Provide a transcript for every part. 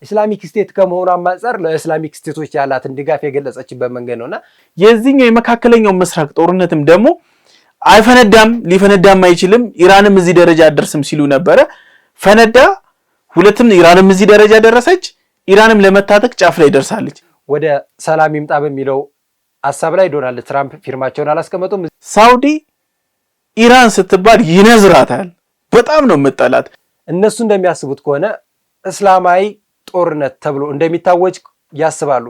ኢስላሚክ ስቴት ከመሆኑ አንፃር ለኢስላሚክ ስቴቶች ያላትን ድጋፍ የገለጸችበት መንገድ ነውና የዚህኛው የመካከለኛው ምስራቅ ጦርነትም ደግሞ አይፈነዳም ሊፈነዳም አይችልም ኢራንም እዚህ ደረጃ አደርስም ሲሉ ነበር ፈነዳ ሁለቱም ኢራንም እዚህ ደረጃ ደረሰች ኢራንም ለመታጠቅ ጫፍ ላይ ደርሳለች ወደ ሰላም ይምጣ በሚለው ሐሳብ ላይ ዶናልድ ትራምፕ ፊርማቸውን አላስቀመጡም ሳውዲ ኢራን ስትባል ይነዝራታል በጣም ነው መጣላት እነሱ እንደሚያስቡት ከሆነ እስላማዊ ጦርነት ተብሎ እንደሚታወጅ ያስባሉ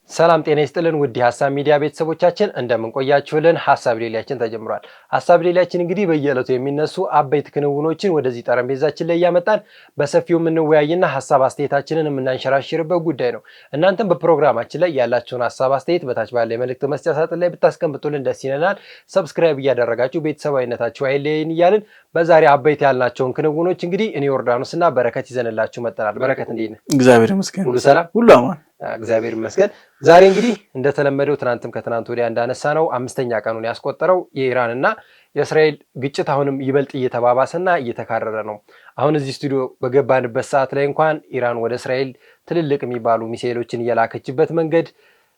ሰላም ጤና ይስጥልን ውድ ሐሳብ ሚዲያ ቤተሰቦቻችን እንደምን ቆያችሁልን ሐሳብ ሌሊያችን ተጀምሯል ሐሳብ ሌሊያችን እንግዲህ በየዕለቱ የሚነሱ አበይት ክንውኖችን ወደዚህ ጠረጴዛችን ላይ ያመጣን በሰፊው የምንወያይና ሐሳብ አስተያየታችንን የምናንሸራሽርበት ጉዳይ ነው እናንተም በፕሮግራማችን ላይ ያላችሁን ሐሳብ አስተያየት በታች ባለ የመልእክት መስጫ ሳጥን ላይ ብታስቀምጡልን ደስ ይለናል ሰብስክራይብ እያደረጋችሁ ቤተሰባዊነታችሁ አይለየን እያልን በዛሬ አበይት ያልናቸውን ክንውኖች እንግዲህ እኔ ዮርዳኖስና በረከት ይዘንላችሁ መጣናል በረከት እንዴት ነህ እግዚአብሔር ይመስገን ሁሉ ሰላም ሁሉ አማን እግዚአብሔር ይመስገን ዛሬ እንግዲህ እንደተለመደው ትናንትም ከትናንት ወዲያ እንዳነሳ ነው አምስተኛ ቀኑን ያስቆጠረው የኢራንና የእስራኤል ግጭት አሁንም ይበልጥ እየተባባሰና እየተካረረ ነው አሁን እዚህ ስቱዲዮ በገባንበት ሰዓት ላይ እንኳን ኢራን ወደ እስራኤል ትልልቅ የሚባሉ ሚሳኤሎችን እየላከችበት መንገድ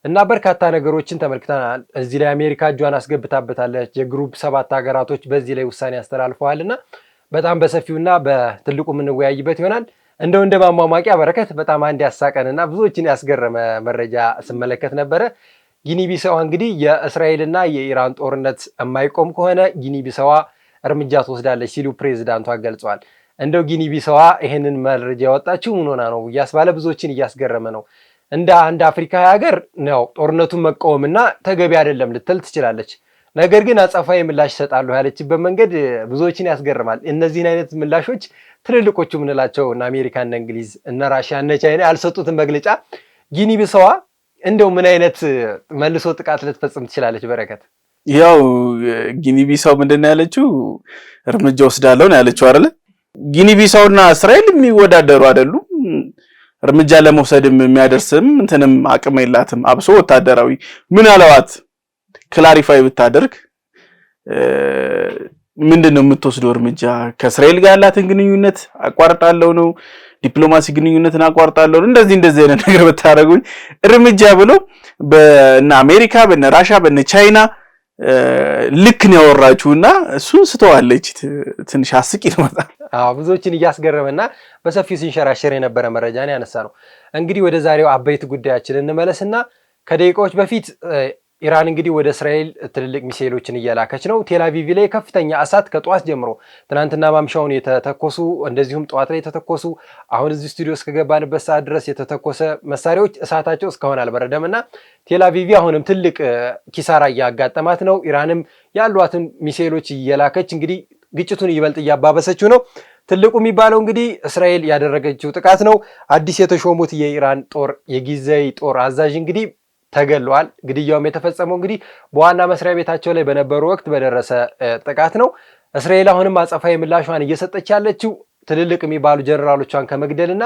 እና በርካታ ነገሮችን ተመልክተናል እዚህ ላይ አሜሪካ እጇን አስገብታበታለች የግሩፕ 7 ሀገራቶች በዚህ ላይ ውሳኔ ያስተላልፈዋልና በጣም በሰፊውና በትልቁ የምንወያይበት ይሆናል እንደው እንደማማማቂያ በረከት በጣም አንድ ያሳቀንና ብዙዎችን ያስገረመ መረጃ ስመለከት ነበር ጊኒ ቢሳዋ እንግዲህ የእስራኤልና የኢራን ጦርነት የማይቆም ከሆነ ጊኒ ቢሳዋ እርምጃ ትወስዳለች ሲሉ ፕሬዝዳንቷ ገልጸዋል እንደው ጊኒ ቢሳዋ ይሄንን መረጃ ያወጣችው ምን ሆና ነው ያስባለ ብዙዎችን ያስገረመ ነው እንደ አንድ አፍሪካዊ ሀገር ነው ጦርነቱን መቃወምና ተገቢ አይደለም ልትል ትችላለች ነገር ግን አጸፋዊ ምላሽ ሰጣሉ ያለችበት መንገድ ብዙዎችን ያስገርማል እነዚህን አይነት ምላሾች ትልልቆቹ ምንላቸው እና አሜሪካ እና እንግሊዝ እና ራሺያ እና ቻይና ያልሰጡትን መግለጫ ጊኒ ቢሳዋ እንደው ምን አይነት መልሶ ጥቃት ልትፈጽም ትችላለች በረከት ያው ጊኒ ቢሳው ምንድነው ያለችው እርምጃ ወስዳለው ነው ያለችው አይደል ጊኒ ቢሳውና እስራኤል የሚወዳደሩ አይደሉም እርምጃ ለመውሰድም የሚያደርስም እንትንም አቅም የላትም አብሶ ወታደራዊ ምን አለዋት ክላሪፋይ ብታደርግ ምንድነው የምትወስደው እርምጃ ከእስራኤል ጋር ያላትን ግንኙነት አቋርጣለው ነው ዲፕሎማሲ ግንኙነትን አቋርጣለው እንደዚህ አይነት ነገር ብታረጉኝ እርምጃ ብሎ በእና አሜሪካ በእና ራሺያ በእና ቻይና ልክ ነው ያወራችውና እሱን ስተዋለች ትንሽ አስቂ ነው ማለት ብዙዎችን ያስገረመና በሰፊው ሲንሸራሸር የነበረ መረጃ ነው ያነሳ ነው እንግዲህ ወደ ዛሬው አበይት ጉዳያችን እንመለስና ከደቂቃዎች በፊት ኢራን እንግዲህ ወደ እስራኤል ትልልቅ ሚሳኤሎችን እየላከች ነው ቴልአቪቭ ላይ ከፍተኛ እሳት ከጧት ጀምሮ ትናንትና ማምሻውን የተተኮሱ እንደዚሁም ጧት ላይ የተተኮሱ አሁን እዚህ ስቱዲዮ እስከገባንበት ሰዓት ድረስ የተተኮሰ መሳሪያዎች እሳታቸው እስካሁን አልበረደምና ቴልአቪቭ አሁንም ትልቅ ኪሳራ እያጋጠማት ነው ኢራንም ያሏትን ሚሳኤሎች እየላከች እንግዲህ ግጭቱን ይበልጥ እያባበሰችው ነው ትልቁ የሚባለው እንግዲህ እስራኤል ያደረገችው ጥቃት ነው አዲስ የተሾሙት የኢራን ጦር የጊዜያዊ ጦር አዛዥ እንግዲህ ተገለዋል ግድያውም የተፈጸመው እንግዲህ በዋና መስሪያ ቤታቸው ላይ በነበሩ ወቅት በደረሰ ጥቃት ነው እስራኤል አሁንም አጸፋዊ ምላሿን እየሰጠች ያለችው ትልልቅ የሚባሉ ጀነራሎቿን ከመግደልና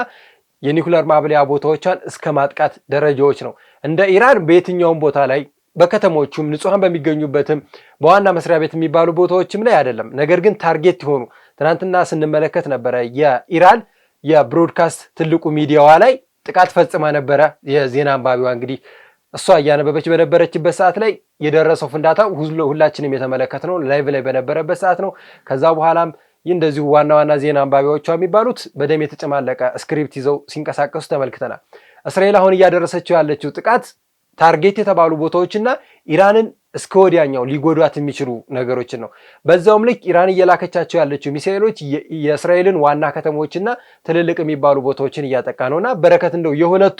የኒኩለር ማብለያ ቦታዎቿን እስከ ማጥቃት ደረጃዎች ነው እንደ ኢራን በየትኛውም ቦታ ላይ በከተሞቹም ንጹሃን በሚገኙበትም በዋና መስሪያ ቤት የሚባሉ ቦታዎችም ላይ አይደለም ነገር ግን ታርጌት ይሆኑ ትናንትና ስንመለከት ነበር የኢራን የብሮድካስት ትልቁ ሚዲያዋ ላይ ጥቃት ፈጽማ ነበር የዜና አንባቢዋ እንግዲህ እሷ ያነበበች በነበረችበት ሰዓት ላይ የደረሰው ፍንዳታ ሁላችንም የተመለከትነው ላይቭ ላይ በነበረበት ሰዓት ነው ከዛ በኋላም እንደዚሁ ዋና ዜና አንባቢዎቿ የሚባሉት በደም የተጨማለቀ ስክሪፕት ይዘው ሲንቀሳቀሱ ተመልክተናል እስራኤል አሁን እያደረሰችው ያለችው ጥቃት ታርጌት የተባሉ ቦታዎችና ኢራንን እስከ ወዲያኛው ሊጎዷት የሚችሉ ነገሮችን ነው በዛውም ልክ ኢራን እየላከቻቸው ያለችው ሚሳኤሎች የእስራኤልን ዋና ከተሞችና ትልልቅ የሚባሉ ቦታዎችን እያጠቃ ነውና በረከት እንደው የሁለቱ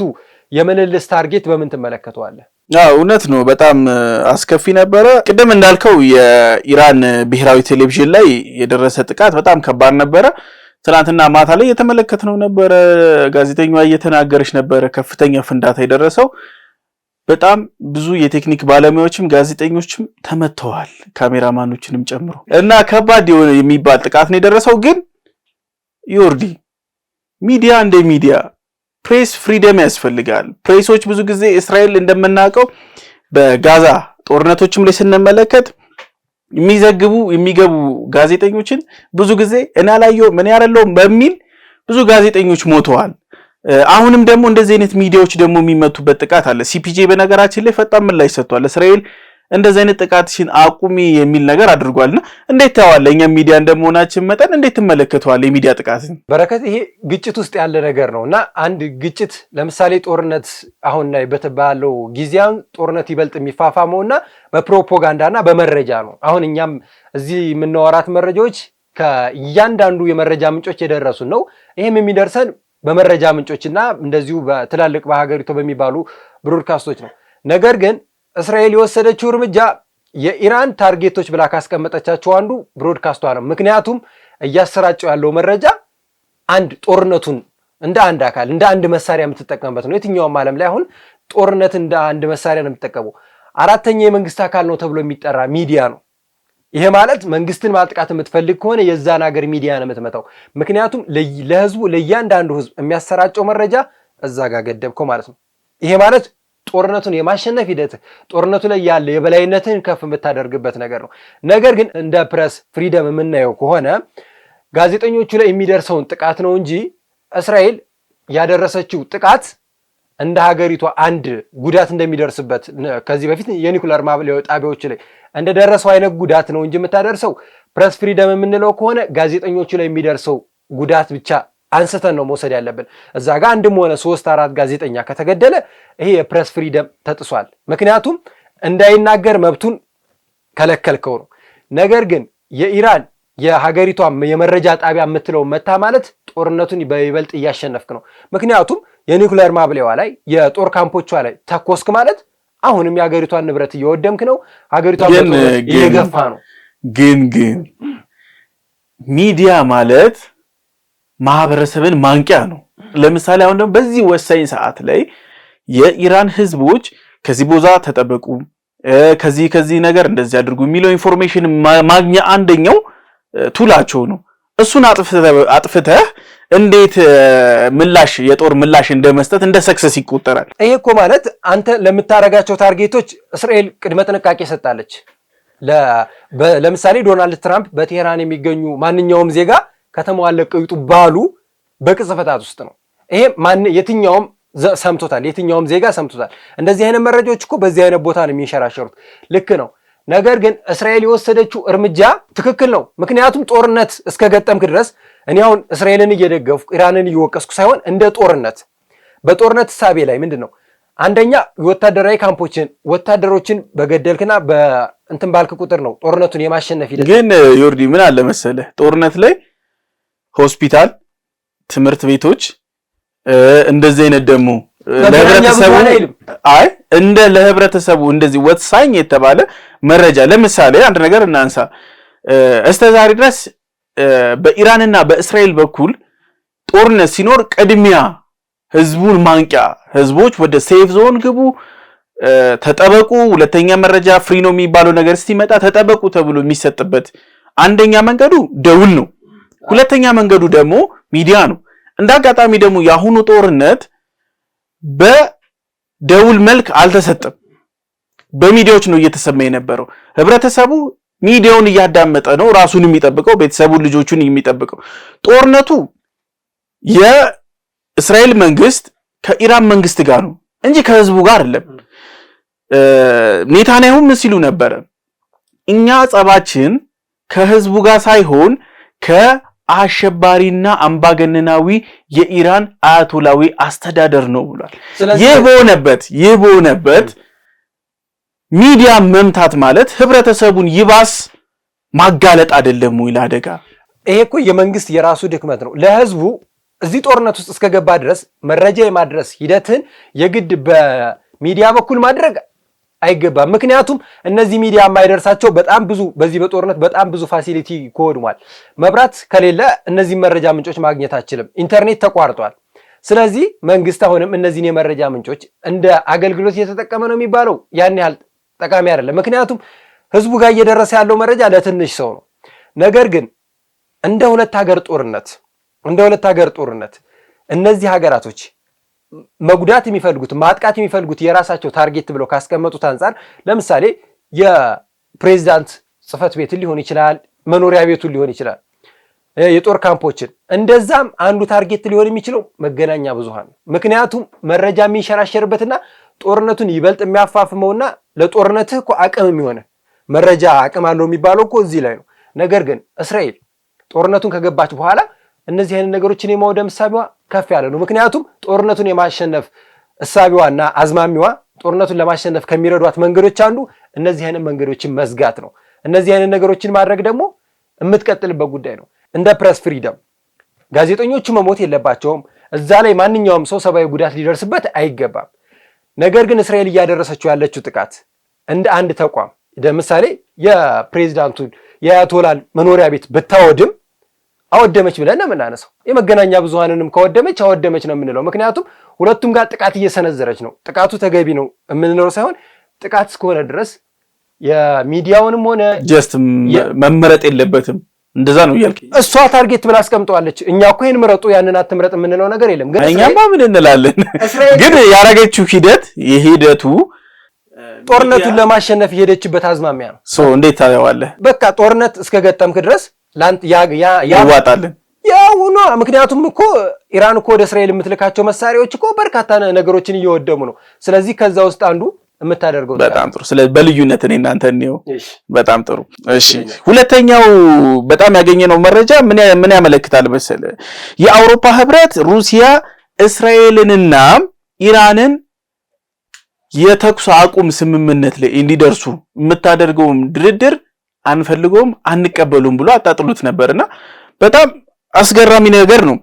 የምልልስ ታርጌት በምን ትመለከተዋለህ እውነት ነው በጣም አስከፊ ነበረ ቅድም እንዳልከው የኢራን ብሔራዊ ቴሌቪዥን ላይ የደረሰ ጥቃት በጣም ከባድ ነበረ ትናንትና ማታ ላይ የተመለከትነው ነበረ ጋዜጠኛዋ እየተናገረች ነበረ ከፍተኛ ፍንዳታ የደረሰው በጣም ብዙ የቴክኒክ ባለሙያዎችም ጋዜጠኞችም ተመተዋል ካሜራማኖችንም ጨምሮ እና ከባድ የሚባል ጥቃት ነው የደረሰው ግን ዮርዲ ሚዲያ እንደ ሚዲያ ፕሬስ ፍሪደም ያስፈልጋል ፕሬሶች ብዙ ጊዜ እስራኤል እንደምናቀው በጋዛ ጦርነቶችም ላይ ስንመለከት የሚገቡ ጋዜጠኞችን ብዙ ጊዜ እኔ አላየሁም ምን ያረለው በሚል ብዙ ጋዜጠኞች ሞተዋል። አሁንም ደግሞ እንደዚህ አይነት ሚዲያዎች ደግሞ የሚመቱበት ጥቃት አለ። ሲፒጄ በነገራችን ላይ ፈጣን ምላሽ ሰጥቷል። እስራኤል እንደዚህ አይነት ጥቃትሽን አቁሚ የሚል ነገር አድርጓልና እንዴት ታዋለ? እኛ ሚዲያ እንደመሆናችን መጠን እንዴት ተመለከተዋል የሚዲያ ጥቃትን? በረከት ይሄ ግጭት ውስጥ ያለ ነገር ነውና አንድ ግጭት ለምሳሌ ጦርነት አሁን ላይ በተባለው ጊዜያን ጦርነት ይበልጥ የሚፋፋመውና በፕሮፓጋንዳና በመረጃ ነው። አሁን እኛም እዚህ የምናወራት መረጃዎች ከእያንዳንዱ የመረጃ ምንጮች የደረሱን ነው። ይሄም የሚደርሰን በመረጃ ምንጮችና እንደዚሁ በትላልቅ በሀገሪቱ በሚባሉ ብሮድካስቶች ነው። ነገር ግን እስራኤል የወሰደችው እርምጃ የኢራን ታርጌቶች ብላ ካስቀመጠቻቸው አንዱ ብሮድካስቷ ነው። ምክንያቱም እያሰራጨው ያለው መረጃ አንድ ጦርነቱን እንደ አንድ አካል እንደ አንድ መሳሪያ የምትጠቀምበት ነው። የትኛውም ዓለም ላይ አሁን ጦርነት እንደ አንድ መሳሪያ ነው የምትጠቀመው። አራተኛ የመንግስት አካል ነው ተብሎ የሚጠራ ሚዲያ ነው። ይሄ ማለት መንግስትን ማጥቃት የምትፈልግ ከሆነ የዛን ሀገር ሚዲያ ነው የምትመታው። ምክንያቱም ለህዝቡ ለእያንዳንዱ ህዝብ የሚያሰራጨው መረጃ እዛ ጋር ገደብከው ማለት ነው። ይሄ ማለት ጦርነቱን የማሸነፍ ሂደት ጦርነቱ ላይ ያለ የበላይነትን ከፍ የምታደርግበት ነገር ነው። ነገር ግን እንደ ፕሬስ ፍሪደም የምናየው ከሆነ ጋዜጠኞቹ ላይ የሚደርሰውን ጥቃት ነው እንጂ እስራኤል ያደረሰችው ጥቃት እንደ ሀገሪቷ አንድ ጉዳት እንደሚደርስበት ከዚህ በፊት የኒኩለር ማብለያ ጣቢያዎች ላይ እንደደረሰው አይነት ጉዳት ነው እንጂ የምታደርሰው ፕሬስ ፍሪደም የምንለው ከሆነ ጋዜጠኞቹ ላይ የሚደርሰው ጉዳት ብቻ አንስተን ነው መውሰድ ያለብን። እዛ ጋር አንድም ሆነ 3-4 ጋዜጠኛ ከተገደለ ይሄ የፕሬስ ፍሪደም ተጥሷል። ምክንያቱም እንዳይናገር መብቱን ከለከልከው ነው። ነገር ግን የኢራን የሀገሪቷ የመረጃ ጣቢያ የምትለው መታ ማለት ጦርነቱን በይበልጥ እያሸነፍክ ነው። ምክንያቱም የኒኩለር ማብለያዋ ላይ የጦር ካምፖቿ ላይ ተኮስክ ማለት አሁንም የሀገሪቷን ንብረት እየወደምክ ነው። ሀገሪቷን እየገፋ ነው። ግን ሚዲያ ማለት ማህበረሰብን ማንቂያ ነው። ለምሳሌ አሁን ደግሞ በዚህ ወሳኝ ሰዓት ላይ የኢራን ህዝቦች ከዚህ ቦታ ተጠበቁ፣ ከዚህ ነገር እንደዚህ አድርጉ የሚለው ኢንፎርሜሽን ማግኛ አንደኛው ቱላቸው ነው። እሱን አጥፍተህ እንዴት የጦር ምላሽ እንደመስጠት እንደ ሰክሰስ ይቆጠራል? ይሄ እኮ ማለት አንተ ለምታረጋቸው ታርጌቶች እስራኤል ቅድመ ጥንቃቄ ሰጣለች። ለምሳሌ ዶናልድ ትራምፕ በቴህራን የሚገኙ ማንኛውም ዜጋ ከተማዋን ለቀው ይውጡ ባሉ በቅጽበታት ውስጥ ነው። ይሄ የትኛውም ሰምቶታል፣ የትኛውም ዜጋ ሰምቶታል። እንደዚህ አይነት መረጃዎች እኮ በዚህ አይነት ቦታ ነው የሚንሸራሸሩት። ልክ ነው። ነገር ግን እስራኤል የወሰደችው እርምጃ ትክክል ነው። ምክንያቱም ጦርነት እስከገጠምክ ድረስ እኔ አሁን እስራኤልን እየደገፍኩ ኢራንን እየወቀስኩ ሳይሆን እንደ በጦርነት ሳቤ ላይ ምንድን ነው አንደኛ ወታደራዊ ካምፖችን ወታደሮችን በገደልክና በእንትን ባልክ ቁጥር ነው ጦርነቱን የማሸነፍ ሂደት። ግን ዮርዲ ምን አለ መሰለህ ጦርነት ላይ ሆስፒታል፣ ትምህርት ቤቶች እንደዚህ አይነት ደግሞ ለህብረተሰቡ ለህብረተሰቡ እንደዚህ ወሳኝ የተባለ መረጃ ለምሳሌ አንድ ነገር እናንሳ። እስከዛሬ ድረስ በኢራንና በእስራኤል በኩል ጦርነት ሲኖር ቅድሚያ ህዝቡን ማንቂያ ህዝቦች ወደ ሴፍ ዞን ግቡ፣ ተጠበቁ፣ ሁለተኛ መረጃ ፍሪ ነው የሚባለው ነገር ሲመጣ ተጠበቁ ተብሎ የሚሰጥበት አንደኛ መንገዱ ደውል ነው። ሁለተኛ መንገዱ ደግሞ ሚዲያ ነው። እንዳጋጣሚ ደግሞ የአሁኑ ጦርነት በደውል መልክ አልተሰጠም፣ በሚዲያዎች ነው እየተሰማ የነበረው። ህብረተሰቡ ሚዲያውን እያዳመጠ ነው ራሱን የሚጠብቀው፣ ቤተሰቡን ልጆቹን የሚጠብቀው። ጦርነቱ የእስራኤል መንግስት ከኢራን መንግስት ጋር ነው እንጂ ከህዝቡ ጋር አይደለም። ኔታንያሁ ምን ሲሉ ነበረ? እኛ ጸባችን ከህዝቡ ጋር ሳይሆን ከአሸባሪና አምባገነናዊ የኢራን አያቶላዊ አስተዳደር ነው ብሏል። ይህ በሆነበት ሚዲያ መምታት ማለት ህብረተሰቡን ይባስ ማጋለጥ አይደለም ወይ ለአደጋ? ይሄ እኮ የመንግስት የራሱ ድክመት ነው። ለህዝቡ እዚህ ጦርነት ውስጥ እስከገባ ድረስ መረጃ የማድረስ ሂደትን የግድ በሚዲያ በኩል ማድረግ አይገባም። ምክንያቱም እነዚህ ሚዲያ የማይደርሳቸው በጣም ብዙ በዚህ በጦርነት በጣም ብዙ ፋሲሊቲ ኮድሟል። መብራት ከሌለ እነዚህ መረጃ ምንጮች ማግኘት አችልም። ኢንተርኔት ተቋርጧል። ስለዚህ መንግስት አሁንም እነዚህን የመረጃ ምንጮች እንደ አገልግሎት እየተጠቀመ ነው የሚባለው ያን ያህል ጠቃሚ አይደለም። ምክንያቱም ህዝቡ ጋር እየደረሰ ያለው መረጃ ለትንሽ ሰው ነው። ነገር ግን እንደ ሁለት ሀገር ጦርነት እነዚህ ሀገራቶች መጉዳት የሚፈልጉት ማጥቃት የሚፈልጉት የራሳቸው ታርጌት ብለው ካስቀመጡት አንፃር ለምሳሌ የፕሬዝዳንት ጽህፈት ቤት ሊሆን ይችላል፣ መኖሪያ ቤቱን ሊሆን ይችላል፣ የጦር ካምፖችን። እንደዛም አንዱ ታርጌት ሊሆን የሚችለው መገናኛ ብዙሃን ነው። ምክንያቱም መረጃ የሚንሸራሸርበትና ጦርነቱን ይበልጥ የሚያፋፍመውና ለጦርነትህ እኮ አቅም የሚሆነ መረጃ አቅም አለው የሚባለው እኮ እዚህ ላይ ነው። ነገር ግን እስራኤል ጦርነቱን ከገባች በኋላ እነዚህ አይነት ነገሮችን የማውደም እሳቢዋ ከፍ ያለ ነው። ምክንያቱም ጦርነቱን የማሸነፍ እሳቢዋና አዝማሚዋ ጦርነቱን ለማሸነፍ ከሚረዷት መንገዶች አንዱ እነዚህ አይነት መንገዶችን መዝጋት ነው። እነዚህ አይነት ነገሮችን ማድረግ ደግሞ የምትቀጥልበት ጉዳይ ነው። እንደ ፕሬስ ፍሪደም ጋዜጠኞቹ መሞት የለባቸውም። እዛ ላይ ማንኛውም ሰው ሰብአዊ ጉዳት ሊደርስበት አይገባም። ነገር ግን እስራኤል እያደረሰችው ያለችው ጥቃት እንደ አንድ ተቋም ለምሳሌ የፕሬዝዳንቱን የአያቶላን መኖሪያ ቤት ብታወድም አወደመች ብለን ነው የምናነሳው። የመገናኛ ብዙሃንንም ከወደመች አወደመች ነው የምንለው። ምክንያቱም ሁለቱም ጋር ጥቃት እየሰነዘረች ነው። ጥቃቱ ተገቢ ነው የምንለው ሳይሆን ጥቃት እስከሆነ ድረስ የሚዲያውንም ሆነ ጀስት መመረጥ የለበትም እንደዛ ነው እያልክ እሷ ታርጌት ብላ አስቀምጠዋለች። እኛ እኮ ይሄን ምረጡ ያንን አትምረጥ የምንለው ነገር የለም። ግን እኛማ ምን እንላለን? ግን ያረጋችው የሂደቱ ጦርነቱን ለማሸነፍ የሄደችበት አዝማሚያ ነው። እንዴት ታየዋለህ? በቃ ጦርነት እስከገጠምክ ድረስ ላንት ያዋጣልን ያው ነው። ምክንያቱም እኮ ኢራን እኮ ወደ እስራኤል የምትልካቸው መሳሪያዎች እኮ በርካታ ነገሮችን እየወደሙ ነው። ስለዚህ ከዛ ውስጥ አንዱ የምታደርገው በጣም ጥሩ። ስለዚህ በልዩነት እኔ እናንተ ነው። በጣም ጥሩ። እሺ፣ ሁለተኛው በጣም ያገኘነው መረጃ ምን ያመለክታል መሰለ? የአውሮፓ ህብረት ሩሲያ እስራኤልንና ኢራንን የተኩስ አቁም ስምምነት ላይ እንዲደርሱ የምታደርገውም ድርድር አንፈልገውም አንቀበሉም ብሎ አጣጥሉት ነበርና በጣም አስገራሚ ነገር ነው።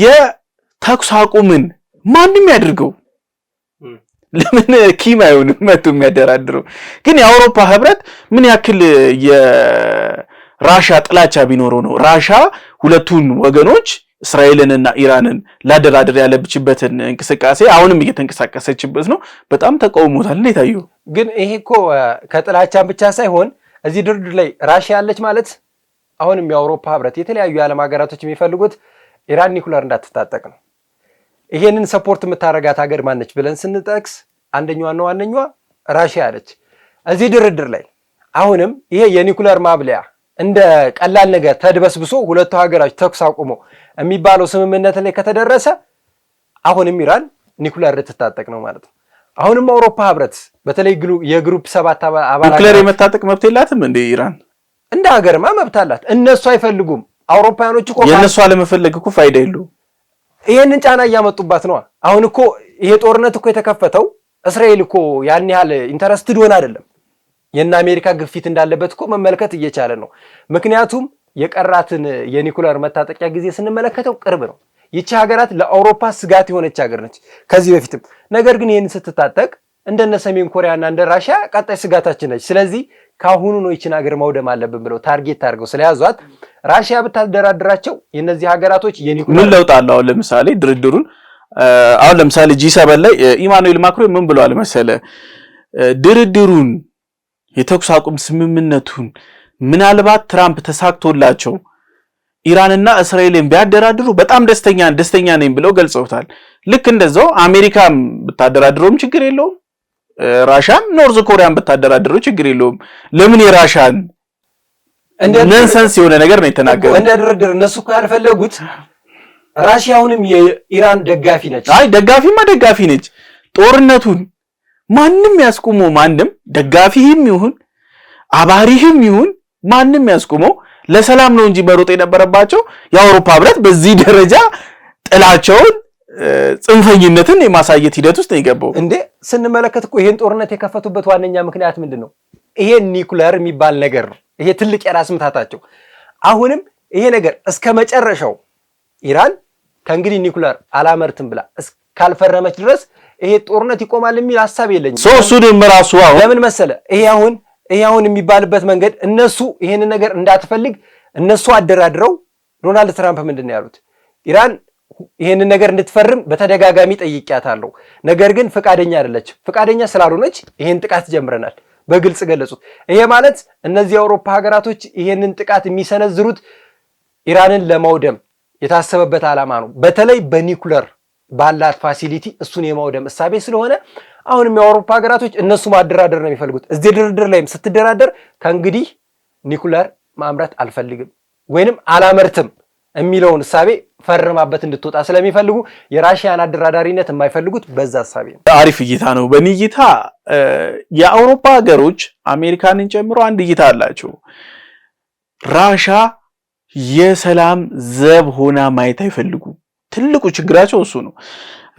የተኩስ አቁምን ማንም ያድርገው ለምን ኪም አይሆንም መጥቶ የሚያደራድረው? ግን የአውሮፓ ህብረት ምን ያክል የራሻ ጥላቻ ቢኖረው ነው ራሻ ሁለቱን ወገኖች እስራኤልንና ኢራንን ላደራድር ያለብችበትን እንቅስቃሴ አሁንም እየተንቀሳቀሰችበት ነው። በጣም ተቃውሞታል። እንዴት አየው? ግን ይሄ እኮ ከጥላቻም ብቻ ሳይሆን እዚህ ድርድር ላይ ራሽያ ያለች ማለት አሁንም የአውሮፓ ህብረት የተለያዩ የዓለም ሀገራቶች የሚፈልጉት ኢራን ኒኩለር እንዳትታጠቅ ነው። ይሄንን ሰፖርት የምታረጋት ሀገር ማነች ብለን ስንጠቅስ አንደኛዋና ዋነኛዋ ራሽያ አለች። እዚህ ድርድር ላይ አሁንም ይሄ የኒኩለር ማብለያ እንደ ቀላል ነገር ተድበስብሶ ሁለቱ ሀገራች ተኩስ አቁሞ የሚባለው ስምምነት ላይ ከተደረሰ አሁንም ኢራን ኒኩለር ልትታጠቅ ነው ማለት ነው። አሁንም አውሮፓ ህብረት በተለይ የግሩፕ 7 አባላት ኒኩለር የመታጠቅ መብት የላትም እንደ ኢራን እንደ ሀገርማ መብት አላት። እነሱ አይፈልጉም። አውሮፓውያኖች እኮ የነሱ አለመፈለግ እኮ ፋይዳ የለውም። ይሄንን ጫና እያመጡባት ነው። አሁን እኮ ይሄ ጦርነት እኮ የተከፈተው እስራኤል እኮ ያን ያህል ኢንተረስትድ ሆነ አይደለም። የና አሜሪካ ግፊት እንዳለበት እኮ መመልከት እየቻለ ነው። ምክንያቱም የቀራትን የኒኩለር መታጠቂያ ጊዜ ስንመለከተው ቅርብ ነው። ይቺ ሀገራት ለአውሮፓ ስጋት የሆነች ሀገር ነች ከዚህ በፊትም። ነገር ግን ይህን ስትታጠቅ እንደነ ሰሜን ኮሪያና እንደ ራሽያ ቀጣይ ስጋታችን ነች። ስለዚህ ካሁኑ ነው ይችን ሀገር መውደም አለብን ብለው ታርጌት አድርገው ስለያዟት ራሽያ ብታደራድራቸው የነዚህ ሀገራቶች የኒኩለር ምን ለውጥ አለው? አሁን ለምሳሌ ድርድሩን አሁን ለምሳሌ G7 ላይ ኢማኑኤል ማክሮን ምን ብለዋል መሰለ? ድርድሩን የተኩስ አቁም ስምምነቱን ምናልባት ትራምፕ ተሳክቶላቸው ኢራንና እስራኤልን ቢያደራድሩ በጣም ደስተኛ ነኝ ብለው ገልጸውታል። ልክ እንደዛው አሜሪካም ብታደራድረውም ችግር የለውም፣ ራሻም ኖርዝ ኮሪያን ብታደራድረው ችግር የለውም። ለምን የራሻን ነንሰንስ የሆነ ነገር ነው የተናገረው። እንደ ድርድር እነሱ እኮ ያልፈለጉት ራሽያውንም የኢራን ደጋፊ ነች። አይ ደጋፊ ነች። ጦርነቱን ማንም ያስቆመው ማንም ደጋፊህም ይሁን አባሪህም ይሁን ማንም ያስቆመው ለሰላም ነው እንጂ መሮጥ የነበረባቸው የአውሮፓ ህብረት በዚህ ደረጃ ጥላቸውን ጽንፈኝነትን የማሳየት ሂደት ውስጥ ነው የገባው። እንዴ ስንመለከት እኮ ይሄን ጦርነት የከፈቱበት ዋነኛ ምክንያት ምንድነው? ይሄ ኒኩለር የሚባል ነገር ነው። ይሄ ትልቅ የራስ ምታታቸው። አሁንም ይሄ ነገር እስከ መጨረሻው ኢራን ከእንግዲህ ኒኩለር አላመርትም ብላ እስካልፈረመች ድረስ ይሄ ጦርነት ይቆማል የሚል ሐሳብ የለኝም። ሱንም ራሱ ለምን መሰለ ይሄ አሁን የሚባልበት መንገድ እነሱ ይሄን ነገር እንዳትፈልግ እነሱ አደራድረው ዶናልድ ትራምፕ ምንድነው ያሉት? ኢራን ይሄን ነገር እንድትፈርም በተደጋጋሚ ጠይቄያታለሁ፣ ነገር ግን ፍቃደኛ አይደለችም። ፍቃደኛ ስላልሆነች ይሄን ጥቃት ጀምረናል በግልጽ ገለጹት። ይሄ ማለት እነዚህ የአውሮፓ ሀገራቶች ይሄንን ጥቃት የሚሰነዝሩት ኢራንን ለማውደም የታሰበበት ዓላማ ነው። በተለይ በኒኩለር ባላት ፋሲሊቲ እሱን የማውደም እሳቤ ስለሆነ አሁንም የአውሮፓ ሀገራቶች እነሱ ማደራደር ነው የሚፈልጉት። እዚህ ድርድር ላይም ስትደራደር ከእንግዲህ ኒኩለር ማምረት አልፈልግም ወይንም አላመርትም የሚለውን እሳቤ ፈርማበት እንድትወጣ ስለሚፈልጉ የራሽያን አደራዳሪነት የማይፈልጉት በዛ እሳቤ ነው። አሪፍ እይታ ነው። በእኔ እይታ የአውሮፓ ሀገሮች አሜሪካንን ጨምሮ አንድ እይታ አላቸው። ራሻ የሰላም ዘብ ሆና ማየት አይፈልጉ። ትልቁ ችግራቸው እሱ ነው።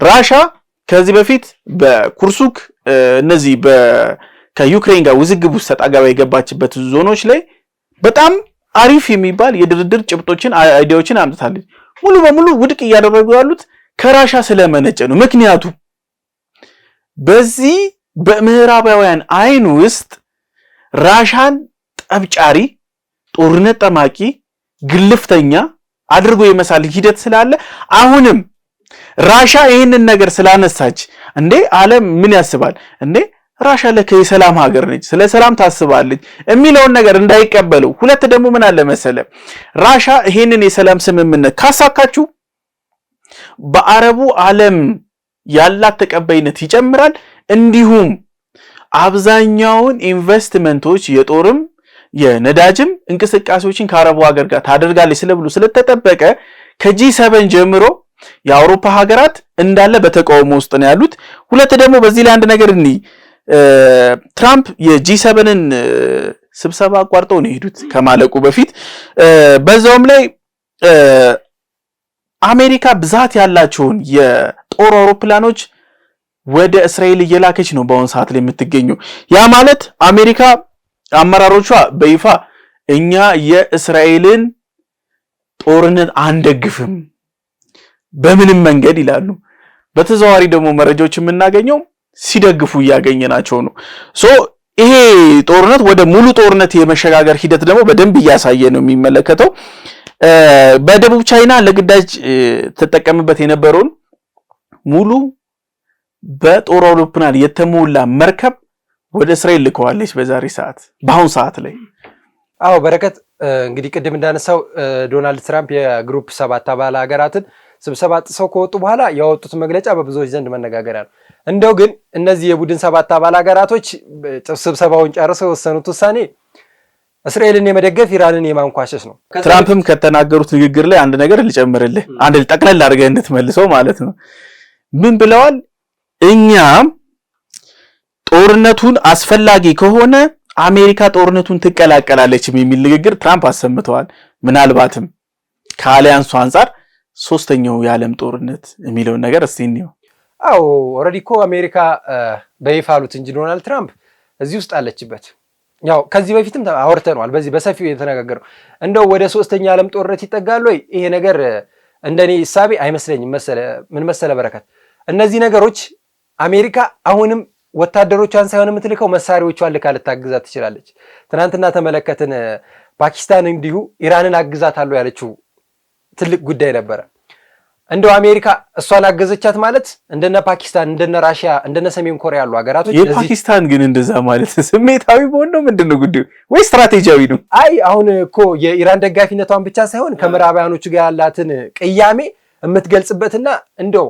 ራሻ ከዚህ በፊት በኩርሱክ እነዚህ ከዩክሬን ጋር ውዝግብ ውስጥ ተጣጋባ የገባችበት ዞኖች ላይ በጣም አሪፍ የሚባል የድርድር ጭብጦችን አይዲያዎችን አምጥታለች። ሙሉ በሙሉ ውድቅ እያደረጉ ያሉት ከራሻ ስለመነጨ ነው። ምክንያቱም በዚህ በምዕራባውያን አይን ውስጥ ራሻን ጠብጫሪ፣ ጦርነት ጠማቂ፣ ግልፍተኛ አድርጎ የመሳል ሂደት ስላለ አሁንም ራሻ ይህንን ነገር ስላነሳች እንዴ ዓለም ምን ያስባል እንዴ ራሻ ለከ የሰላም ሀገር ነች፣ ስለ ሰላም ታስባለች የሚለውን ነገር እንዳይቀበለው። ሁለት ደግሞ ምን አለ መሰለ ራሻ ይሄንን የሰላም ስምምነት ካሳካችሁ በአረቡ ዓለም ያላት ተቀባይነት ይጨምራል። እንዲሁም አብዛኛውን ኢንቨስትመንቶች የጦርም የነዳጅም እንቅስቃሴዎችን ከአረቡ ሀገር ጋር ታደርጋለች ስለብሉ ስለተጠበቀ ከጂ7 ጀምሮ የአውሮፓ ሀገራት እንዳለ በተቃውሞ ውስጥ ነው ያሉት። ሁለት ደግሞ በዚህ ላይ አንድ ነገር ትራምፕ የጂ7ን ስብሰባ አቋርጠው ነው የሄዱት ከማለቁ በፊት። በዛውም ላይ አሜሪካ ብዛት ያላቸውን የጦር አውሮፕላኖች ወደ እስራኤል እየላከች ነው በአሁን ሰዓት ላይ የምትገኘው። ያ ማለት አሜሪካ አመራሮቿ በይፋ እኛ የእስራኤልን ጦርነት አንደግፍም በምንም መንገድ ይላሉ። በተዘዋዋሪ ደግሞ መረጃዎች የምናገኘው ሲደግፉ እያገኘናቸው ነው። ይሄ ጦርነት ወደ ሙሉ ጦርነት የመሸጋገር ሂደት ደግሞ በደንብ እያሳየ ነው የሚመለከተው። በደቡብ ቻይና ለግዳጅ ተጠቀምበት የነበረውን ሙሉ በጦር አውሮፕላን የተሞላ መርከብ ወደ እስራኤል ልከዋለች በዛሬ ሰዓት በአሁን ሰዓት ላይ። አዎ በረከት፣ እንግዲህ ቅድም እንዳነሳው ዶናልድ ትራምፕ የግሩፕ 7 አባል ሀገራትን ስብሰባ ጥሰው ከወጡ በኋላ ያወጡት መግለጫ በብዙዎች ዘንድ መነጋገሪያ ነው። እንደው ግን እነዚህ የቡድን 7 አባል ሀገራቶች ስብሰባውን ጨርሰው የወሰኑት ውሳኔ እስራኤልን የመደገፍ ኢራንን የማንኳሸሽ ነው። ትራምፕም ከተናገሩት ንግግር ላይ አንድ ነገር ልጨምርልህ፣ አንድ ጠቅለል አድርገህ እንድትመልሰው ማለት ነው። ምን ብለዋል? እኛም ጦርነቱን አስፈላጊ ከሆነ አሜሪካ ጦርነቱን ትቀላቀላለች የሚል ንግግር ትራምፕ አሰምተዋል። ምናልባትም ከአሊያንሱ አንፃር ሶስተኛው የዓለም ጦርነት የሚለውን ነገር እስቲ እንየው። አዎ ኦልሬዲ እኮ አሜሪካ በይፋ አሉት እንጂ ዶናልድ ትራምፕ እዚህ ውስጥ አለችበት። ያው ከዚህ በፊትም አወርተነዋል፣ በዚህ በሰፊው የተነጋገረው። እንደው ወደ ሶስተኛ ዓለም ጦርነት ይጠጋል ወይ? ይሄ ነገር እንደኔ ሐሳቤ አይመስለኝም። ምን መሰለ በረከት፣ እነዚህ ነገሮች አሜሪካ አሁንም ወታደሮቿን ሳይሆን የምትልከው መሳሪያዎቿን ልካ ልታግዛት ትችላለች። ትናንትና ተመለከትን፣ ፓኪስታን እንዲሁ ኢራንን አግዛታለሁ ያለችው ትልቅ ጉዳይ ነበረ። እንደው አሜሪካ እሷን አገዘቻት ማለት እንደነ ፓኪስታን፣ እንደነ ራሽያ፣ እንደነ ሰሜን ኮሪያ ያሉ ሀገራቶች የፓኪስታን ግን እንደዛ ማለት ስሜታዊ በሆነ ነው ምንድነው ጉዳዩ ወይ ስትራቴጂያዊ ነው? አይ አሁን እኮ የኢራን ደጋፊነቷን ብቻ ሳይሆን ከምዕራባውያኖቹ ጋር ያላትን ቅያሜ የምትገልጽበትና እንደው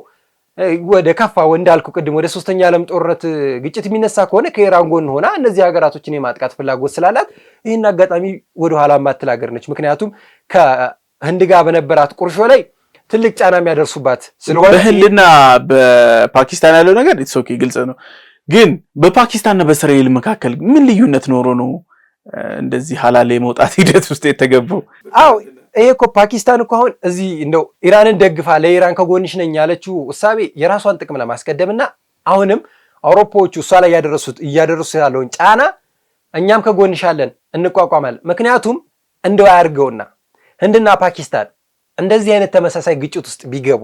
ወደ ከፋ እንዳልኩ ቅድም ወደ ሶስተኛ ዓለም ጦርነት ግጭት የሚነሳ ከሆነ ከኢራን ጎን ሆና እነዚህ ሀገራቶችን የማጥቃት ፍላጎት ስላላት ይህን አጋጣሚ ወደ ኋላ ማትል ሀገር ነች። ምክንያቱም ከህንድ ጋር በነበራት ቁርሾ ላይ ትልቅ ጫና የሚያደርሱባት ስለሆነ በህንድና በፓኪስታን ያለው ነገር ኦኬ ግልጽ ነው። ግን በፓኪስታንና በእስራኤል መካከል ምን ልዩነት ኖሮ ነው እንደዚህ ሐላል የመውጣት ሂደት ውስጥ የተገባው? አዎ ይሄ እኮ ፓኪስታን እኮ አሁን እዚህ እንደው ኢራንን ደግፋ ለኢራን ከጎንሽ ነኝ ያለችው እሳቤ የራሷን ጥቅም ለማስቀደምና አሁንም አውሮፓዎቹ እሷ ላይ እያደረሱ ያለውን ጫና እኛም ከጎንሻለን እንቋቋማለን። ምክንያቱም እንደው አያርገውና ህንድና ፓኪስታን እንደዚህ አይነት ተመሳሳይ ግጭት ውስጥ ቢገቡ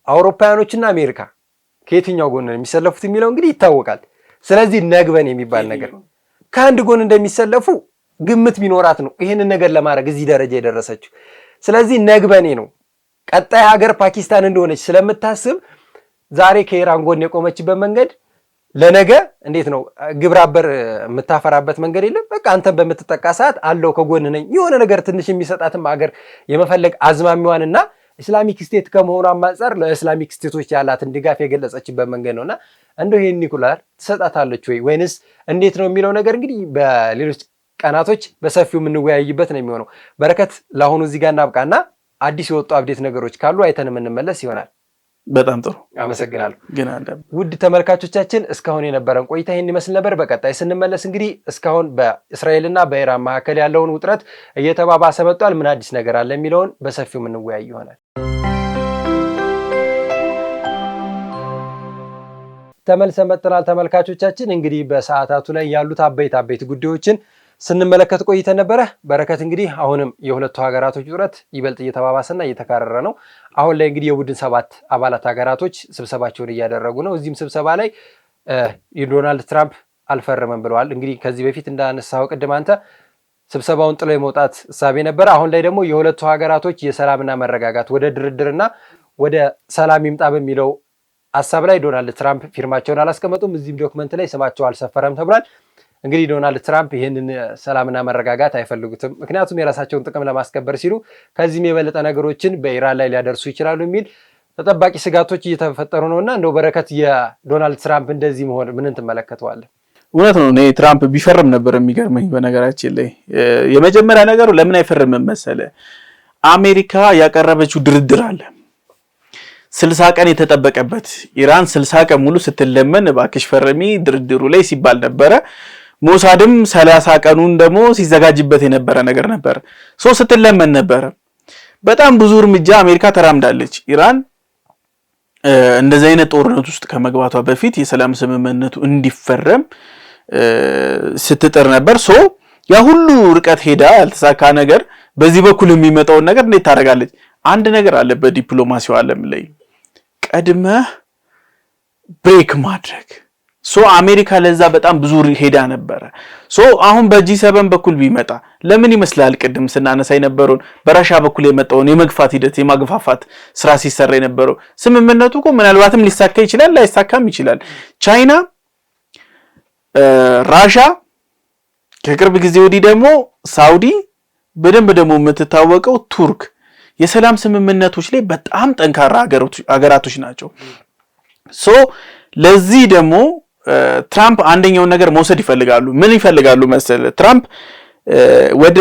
አውሮፓውያኖችና አሜሪካ ከየትኛው ጎን ነው የሚሰለፉት የሚለው እንግዲህ ይታወቃል። ስለዚህ ነግበን የሚባል ነገር ከአንድ ጎን እንደሚሰለፉ ግምት ቢኖራት ነው ይህንን ነገር ለማድረግ እዚህ ደረጃ የደረሰችው። ስለዚህ ነግበኔ ነው ቀጣይ ሀገር ፓኪስታን እንደሆነች ስለምታስብ ዛሬ ከኢራን ጎን የቆመችበት መንገድ ለነገ እንዴት ነው ግብረ አበር የምታፈራበት መንገድ የለም። በቃ አንተን በምትጠቃ ሰዓት አለው ከጎን ነኝ የሆነ ነገር ትንሽ የሚሰጣትም ሀገር የመፈለግ አዝማሚዋንና ኢስላሚክ ስቴት ከመሆኑ አንፃር ለኢስላሚክ ስቴቶች ያላትን ድጋፍ የገለጸችበት መንገድ ነውና እንደው ይሄን ኒኩላር ትሰጣታለች ወይንስ እንዴት ነው የሚለው ነገር እንግዲህ በሌሎች ቀናቶች በሰፊው የምንወያይበት ነው የሚሆነው። በረከት ለአሁኑ እዚህ ጋር እናብቃና አዲስ የወጡ አፕዴት ነገሮች ካሉ አይተን የምንመለስ ይሆናል። በጣም ጥሩ አመሰግናለሁ። ግን ውድ ተመልካቾቻችን እስካሁን የነበረን ቆይታ ይህን ይመስል ነበር። በቀጣይ ስንመለስ እንግዲህ እስካሁን በእስራኤልና በኢራን መካከል ያለውን ውጥረት እየተባባሰ መጥቷል፣ ምን አዲስ ነገር አለ የሚለውን በሰፊው የምንወያይ ይሆናል። ተመልሰን መጥተናል ተመልካቾቻችን። እንግዲህ በሰዓታቱ ላይ ያሉት አበይት ጉዳዮችን ስንመለከት ቆይተን ነበረ። በረከት እንግዲህ አሁንም የሁለቱ ሀገራቶች ውጥረት ይበልጥ እየተባባሰና እየተካረረ ነው። አሁን ላይ እንግዲህ የቡድን 7 አባላት ሀገራቶች ስብሰባቸውን እያደረጉ ነው። እዚህም ስብሰባ ላይ ዶናልድ ትራምፕ አልፈረመም ብለዋል። እንግዲህ ከዚህ በፊት እንዳነሳው ቅድም አንተ ስብሰባውን ጥሎ የመውጣት እሳቤ ነበረ። አሁን ላይ ደግሞ የሁለቱ ሀገራቶች የሰላምና መረጋጋት ወደ ድርድርና ወደ ሰላም ይምጣ በሚለው ሀሳብ ላይ ዶናልድ ትራምፕ ፊርማቸውን አላስቀመጡም። እዚህም ዶክመንት ላይ ስማቸው አልሰፈረም ተብሏል። እንግዲህ ዶናልድ ትራምፕ ይህንን ሰላምና መረጋጋት አይፈልጉትም። ምክንያቱም የራሳቸውን ጥቅም ለማስከበር ሲሉ ከዚህም የበለጠ ነገሮችን በኢራን ላይ ሊያደርሱ ይችላሉ የሚል ተጠባቂ ስጋቶች እየተፈጠሩ ነውና እንደው በረከት የዶናልድ ትራምፕ እንደዚህ መሆን ምንን ትመለከተዋለህ? እውነት ነው። እኔ ትራምፕ ቢፈርም ነበር የሚገርመኝ። በነገራችን ላይ የመጀመሪያ ነገሩ ለምን አይፈርምም መሰለ? አሜሪካ ያቀረበችው ድርድር አለ 60 ቀን የተጠበቀበት። ኢራን 60 ቀን ሙሉ ስትለመን እባክሽ ፈርሚ ድርድሩ ላይ ሲባል ነበረ። ሞሳድም 30 ቀኑን ደግሞ ሲዘጋጅበት የነበረ ነገር ነበር። ስትለመን ነበረ። በጣም ብዙ እርምጃ አሜሪካ ተራምዳለች። ኢራን እንደዚህ አይነት ጦርነት ውስጥ ከመግባቷ በፊት የሰላም ስምምነቱ እንዲፈረም ስትጥር ነበር። ያ ሁሉ ርቀት ሄዳ ያልተሳካ ነገር በዚህ በኩል የሚመጣውን ነገር እንዴት ታደርጋለች? አንድ ነገር አለ በዲፕሎማሲው ዓለም ላይ ቀድመህ ብሬክ ማድረግ። አሜሪካ ለዛ በጣም ብዙ ሄዳ ነበረ። አሁን በጂ7 በኩል ቢመጣ ለምን ይመስላል ቅድም ስናነሳ የነበረውን በራሻ በኩል የመጣውን የመግፋት ሂደት የማግፋፋት ስራ ሲሰራ የነበረው ስምምነቱ እኮ ምናልባትም ሊሳካ ይችላል፣ ላይሳካም ይችላል። ቻይና፣ ራሻ፣ ከቅርብ ጊዜ ወዲህ ደግሞ ሳውዲ፣ በደንብ ደግሞ የምትታወቀው ቱርክ የሰላም ስምምነቶች ላይ በጣም ጠንካራ ሀገራቶች ናቸው። ለዚህ ደግሞ ትራምፕ አንደኛውን ነገር መውሰድ ይፈልጋሉ። ምን ይፈልጋሉ መሰለ? ትራምፕ ወደ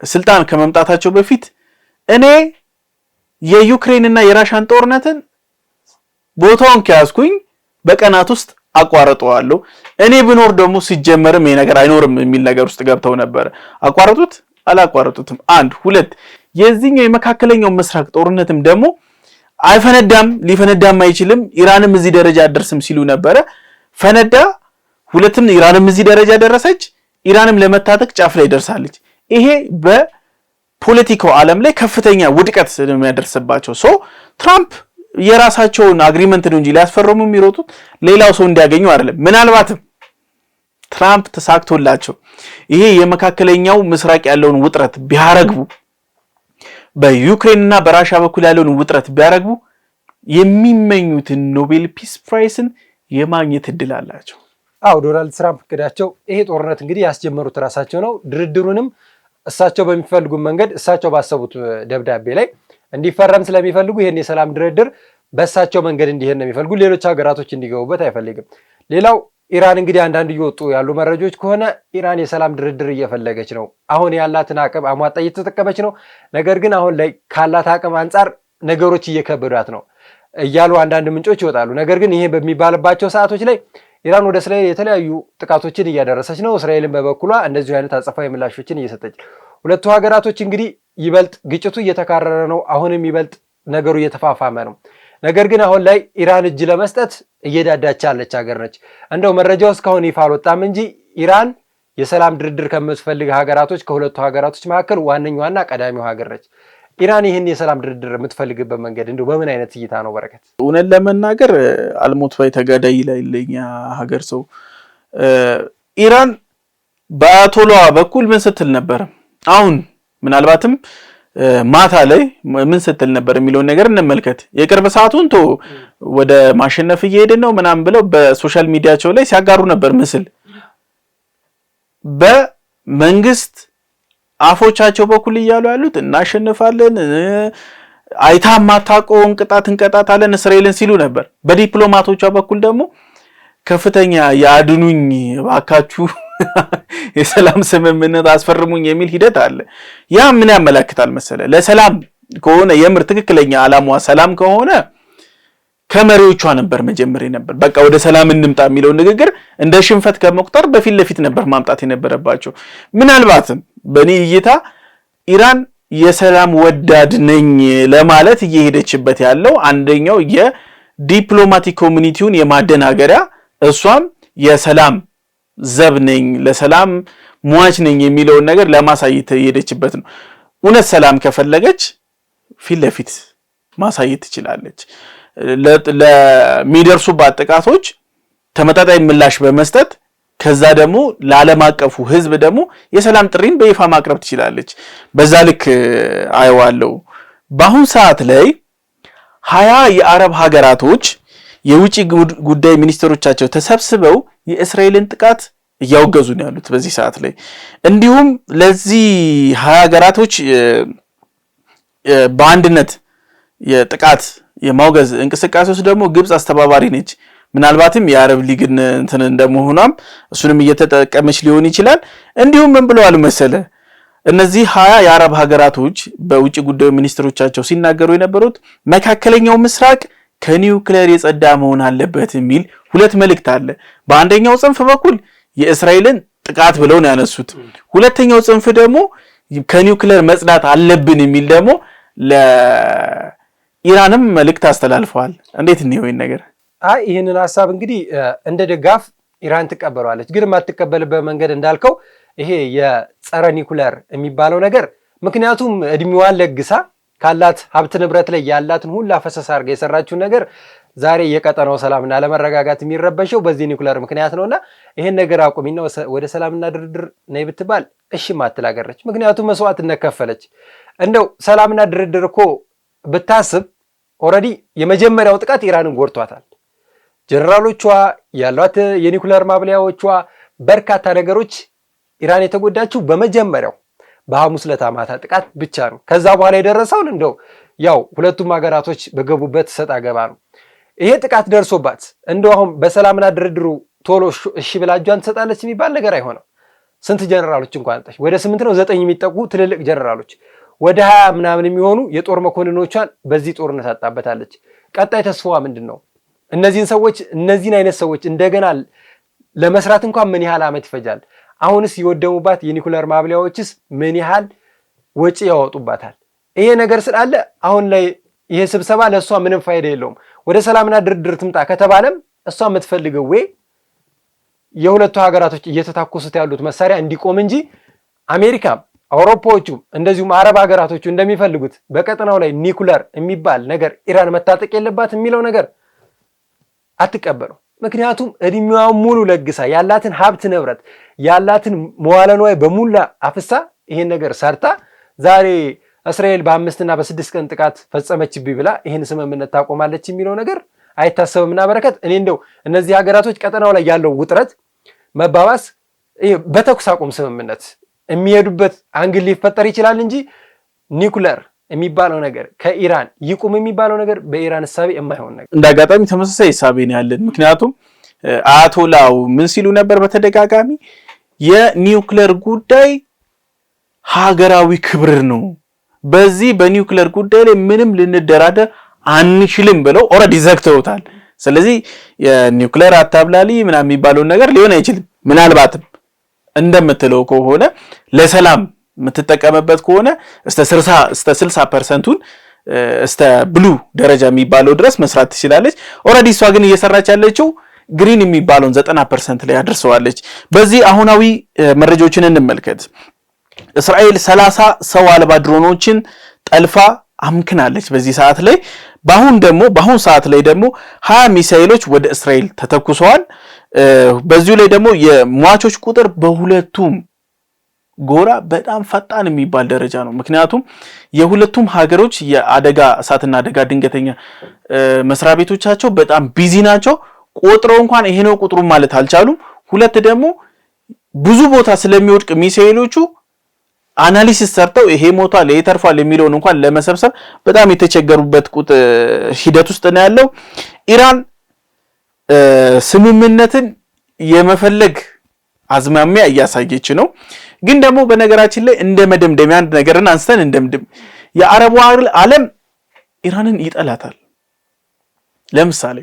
ስልጣን ከመምጣታቸው በፊት እኔ የዩክሬንና የራሻን ጦርነትን ቦታውን ከያዝኩኝ በቀናት ውስጥ አቋርጠዋለሁ፣ እኔ ብኖር ደግሞ ሲጀመርም ይሄ ነገር አይኖርም የሚል ነገር ውስጥ ገብተው ነበር። አቋርጡት? አላቋረጡትም። 1 2 የዚህኛው የመካከለኛው ምስራቅ ጦርነትም ደግሞ አይፈነዳም፣ ሊፈነዳም አይችልም፣ ኢራንም እዚህ ደረጃ አደርስም ሲሉ ነበረ። ፈነዳ። 2ም ኢራንም እዚህ ደረጃ ደረሰች። ኢራንም ለመታጠቅ ጫፍ ላይ ደርሳለች። ይሄ በፖለቲካው ዓለም ላይ ከፍተኛ ውድቀት የሚያደርስባቸው ትራምፕ የራሳቸውን አግሪመንት ነው እንጂ ሊያስፈርሙ የሚሮጡት ሌላው ሰው እንዲያገኙ አይደለም። ምናልባትም ትራምፕ ተሳክቶላቸው ይሄ የመካከለኛው ምስራቅ ያለውን ውጥረት ቢያረግቡ በዩክሬንና በራሻ በኩል ያለውን ውጥረት ቢያረግቡ የሚመኙትን ኖቤል ፒስ ፕራይስን የማግኘት እድል አላቸው። ዶናልድ ትራምፕ እቅዳቸው ይሄ ጦርነት እንግዲህ ያስጀመሩት ራሳቸው ነው። ድርድሩንም እሳቸው በሚፈልጉ መንገድ እሳቸው ባሰቡት ደብዳቤ ላይ እንዲፈረም ስለሚፈልጉ ይሄን የሰላም ድርድር በእሳቸው መንገድ እንዲሄድ ነው የሚፈልጉ። ሌሎች ሀገራቶች እንዲገቡበት አይፈልግም። ሌላው ኢራን እንግዲህ አንዳንድ እየወጡ ያሉ መረጃዎች ከሆነ ኢራን የሰላም ድርድር እየፈለገች ነው። አሁን ያላትን አቅም አሟጣ እየተጠቀመች ነው። ነገር ግን አሁን ላይ ካላት አቅም አንጻር ነገሮች እየከበዷት ነው እያሉ አንዳንድ ምንጮች ይወጣሉ። ነገር ግን ይሄ በሚባልባቸው ሰዓቶች ላይ ኢራን ወደ እስራኤል የተለያዩ ጥቃቶችን እያደረሰች ነው። እስራኤልን በበኩሏ እንደዚሁ አይነት አጸፋዊ ምላሾችን እየሰጠች፣ ሁለቱ ሀገራቶች እንግዲህ ይበልጥ ግጭቱ እየተካረረ ነው። አሁንም ይበልጥ ነገሩ እየተፋፋመ ነው። ነገር ግን አሁን ላይ ኢራን እጅ ለመስጠት እየዳዳች ያለች ሀገር ነች። እንደው መረጃው እስካሁን ይፋ አልወጣም እንጂ ኢራን የሰላም ድርድር ከምትፈልግ ሀገራቶች ከሁለቱ ሀገራቶች መካከል ዋነኛዋና ቀዳሚው ሀገር ነች። ኢራን ይህን የሰላም ድርድር የምትፈልግበት መንገድ እንደው በምን አይነት እይታ ነው በረከት? እውነት ለመናገር አልሞት ባይ ተጋዳይ ይላልኛ ሀገር ሰው ኢራን በአያቶላዋ በኩል ምን ስትል ነበር? አሁን ምናልባትም ማታ ላይ ምን ስትል ነበር የሚለውን ነገር እንመልከት። የቅርብ ሰዓቱን ወደ ማሸነፍ እየሄድን ነው ምናምን ብለው በሶሻል ሚዲያቸው ላይ ሲያጋሩ ነበር ምስል። በመንግስት አፎቻቸው በኩል እያሉ ያሉት እናሸንፋለን፣ አይታ ማታቆን ቅጣት እንቀጣታለን እስራኤልን ሲሉ ነበር። በዲፕሎማቶቿ በኩል ደግሞ ከፍተኛ ያድኑኝ ባካችሁ የሰላም ስምምነት አስፈርሙኝ የሚል ሂደት አለ። ያ ምን ያመለክታል መሰለ? ለሰላም ከሆነ የምር ትክክለኛ ዓላማዋ ሰላም ከሆነ ከመሪዎቿ ነበር መጀመሪያ ነበር በቃ ወደ ሰላም እንምጣ የሚለው ንግግር እንደ ሽንፈት ከመቁጠር በፊት ለፊት ነበር ማምጣት የነበረባቸው። ምናልባትም በኔ እይታ ኢራን የሰላም ወዳድ ነኝ ለማለት እየሄደችበት ያለው አንደኛው የዲፕሎማቲክ ኮሚኒቲውን የማደናገሪያ እሷም የሰላም ዘብ ነኝ ለሰላም ሟች ነኝ የሚለውን ነገር ለማሳየት እየሄደችበት ነው። እውነት ሰላም ከፈለገች ፊት ለፊት ማሳየት ትችላለች። ለሚደርሱባት ጥቃቶች ተመጣጣኝ ምላሽ በመስጠት ከዛ ደግሞ ለዓለም አቀፉ ህዝብ ደግሞ የሰላም ጥሪን በይፋ ማቅረብ ትችላለች። በዛ ልክ አይዋለው። በአሁን ሰዓት ላይ 20 የአረብ ሀገራቶች የውጪ ጉዳይ ሚኒስትሮቻቸው ተሰብስበው የእስራኤልን ጥቃት እያወገዙ ነው ያሉት በዚህ ሰዓት ላይ። እንዲሁም ለዚህ 20 ሀገራቶች በአንድነት የጥቃት የማውገዝ እንቅስቃሴ ውስጥ ደግሞ ግብጽ አስተባባሪ ነች። ምናልባትም የአረብ ሊግን እንትን እንደመሆኗም እሱንም እየተጠቀመች ሊሆን ይችላል። እንዲሁም ምን ብለዋል መሰለ? እነዚህ 20 የአረብ ሀገራቶች በውጪ ጉዳይ ሚኒስትሮቻቸው ሲናገሩ የነበሩት መካከለኛው ምስራቅ ከኒውክሌር የጸዳ መሆን አለበት የሚል ሁለት መልእክት አለ። በአንደኛው ጽንፍ በኩል የእስራኤልን ጥቃት ብለው ነው ያነሱት። ሁለተኛው ጽንፍ ደግሞ ከኒውክሌር መጽዳት አለብን የሚል ደግሞ ለኢራንም መልእክት አስተላልፈዋል። እንዴት ነው ይሄን ነገር? ይህንን ሐሳብ እንግዲህ እንደ ድጋፍ ኢራን ትቀበለዋለች። ግን የማትቀበልበት መንገድ እንዳልከው ይሄ የጸረ ኒውክሌር የሚባለው ነገር ምክንያቱም እድሜዋን ለግሳ ካላት ሀብት ንብረት ላይ ያላትን ሁላ ፈሰስ አድርጋ የሰራችውን ነገር ዛሬ የቀጠናው ሰላምና ለመረጋጋት የሚረበሸው በዚህ ኒውክሌር ምክንያት ነውና ይሄን ነገር አቁሚና ወደ ሰላምና ድርድር ነይ ብትባል እሺ ማትል አገረች። ምክንያቱም መስዋዕትነት ከፈለች። እንደው ሰላምና ድርድር እኮ ብታስብ ኦልሬዲ የመጀመሪያው ጥቃት ኢራንን ጎድቷታል። ጀነራሎቿ ያሏት የኒውክሌር ማብለያዎቿ በርካታ ነገሮች ኢራን የተጎዳችው በመጀመሪያው በሐሙስ ዕለት ማታ ጥቃት ብቻ ነው። ከዛ በኋላ የደረሰውን እንደው ያው ሁለቱም ሀገራቶች በገቡበት ሰጣ ገባ ነው። ይሄ ጥቃት ደርሶባት እንደው አሁን በሰላምና ድርድሩ ቶሎ እሺ ብላ እጇን ትሰጣለች የሚባል ነገር አይሆንም። ስንት ጀነራሎች እንኳን አጣች? ወደ 8 ነው 9 የሚጠጉ ትልልቅ ጀነራሎች፣ ወደ 20 ምናምን የሚሆኑ የጦር መኮንኖቿን በዚህ ጦርነት አጣበታለች። ቀጣይ ተስፋዋ ምንድን ነው? እነዚህን አይነት ሰዎች እንደገና ለመስራት እንኳን ምን ያህል ዓመት ይፈጃል? አሁንስ የወደሙባት የኒውክሌር ማብለያዎችስ ምን ያህል ወጪ ያወጡባታል? ይሄ ነገር ስላለ አሁን ላይ ይሄ ስብሰባ ለእሷ ምንም ፋይዳ የለውም። ወደ ሰላምና ድርድር ትምጣ ከተባለም እሷ የምትፈልገው ወይ የሁለቱ ሀገራቶች እየተታኮሱት ያሉት መሳሪያ እንዲቆም እንጂ አሜሪካም አውሮፓዎቹም እንደዚሁም አረብ ሀገራቶቹ እንደሚፈልጉት በቀጠናው ላይ ኒውክሌር የሚባል ነገር ኢራን መታጠቅ የለባት የሚለው ነገር አትቀበሉ። ምክንያቱም እድሜዋን ሙሉ ለግሳ ያላትን ሀብት ንብረት ያላትን መዋለ ንዋይ በሙላ አፍሳ ይሄን ነገር ሰርታ ዛሬ እስራኤል በ5 እና በ6 ቀን ጥቃት ፈጸመችብኝ ብላ ይሄን ስምምነት ታቆማለች የሚለው ነገር አይታሰብምና በረከት እኔ እንደው እነዚህ ሀገራቶች ቀጠናው ላይ ያለው ውጥረት መባባስ በተኩስ አቁም ስምምነት የሚሄዱበት አንግል ሊፈጠር ይችላል እንጂ ኒውክሌር የሚባለው ነገር ከኢራን ይቁም የሚባለው ነገር በኢራን ሐሳብ የማይሆን ነገር። እንዳጋጣሚ ተመሳሳይ ሐሳብ ነው ያለን። ምክንያቱም አያቶላው ምን ሲሉ ነበር በተደጋጋሚ የኒውክሌር ጉዳይ ሀገራዊ ክብር ነው፣ በዚህ በኒውክሌር ጉዳይ ላይ ምንም ልንደራደር አንችልም ብለው ኦልሬዲ ዘግተውታል። ስለዚህ የኒውክሌር አታብላሊ ምናምን የሚባለው ነገር ሊሆን አይችልም። ምናልባትም እንደምትለው ከሆነ ለሰላም የምትጠቀምበት ከሆነ እስከ 60%ን እስከ ብሉ ደረጃ የሚባለው ድረስ መስራት ትችላለች። ኦልሬዲ እሷ ግን እየሰራች ያለችው ግሪን የሚባለውን 90% ላይ አድርሰዋለች። በዚህ አሁናዊ መረጃዎችን እንመልከት። እስራኤል 30 ሰው አልባ ድሮኖችን ጠልፋ አምክናለች በዚህ ሰዓት ላይ። በአሁን ሰዓት ላይ ደግሞ 20 ሚሳኤሎች ወደ እስራኤል ተተኩሰዋል። በዚሁ ላይ ደግሞ የሟቾች ቁጥር በሁለቱም ጎራ በጣም ፈጣን የሚባል ደረጃ ነው። ምክንያቱም የሁለቱም ሀገሮች የአደጋ እሳትና አደጋ ድንገተኛ መስሪያ ቤቶቻቸው በጣም ቢዚ ናቸው። ቆጥረው እንኳን ይሄ ነው ቁጥሩ ማለት አልቻሉም። ሁለት ደግሞ ብዙ ቦታ ስለሚወድቅ ሚሳኤሎቹ አናሊሲስ ሰርተው ይሄ ሞቷል ይሄ ተርፏል የሚለውን እንኳን ለመሰብሰብ በጣም የተቸገሩበት ሂደት ውስጥ ነው ያለው። ኢራን ስምምነትን የመፈለግ አዝማሚያ እያሳየች ነው። ግን ደግሞ በነገራችን ላይ እንደ መደምደሚያ አንድ ነገርን አንስተን እንደምድም የአረቡ ዓለም ኢራንን ይጠላታል። ለምሳሌ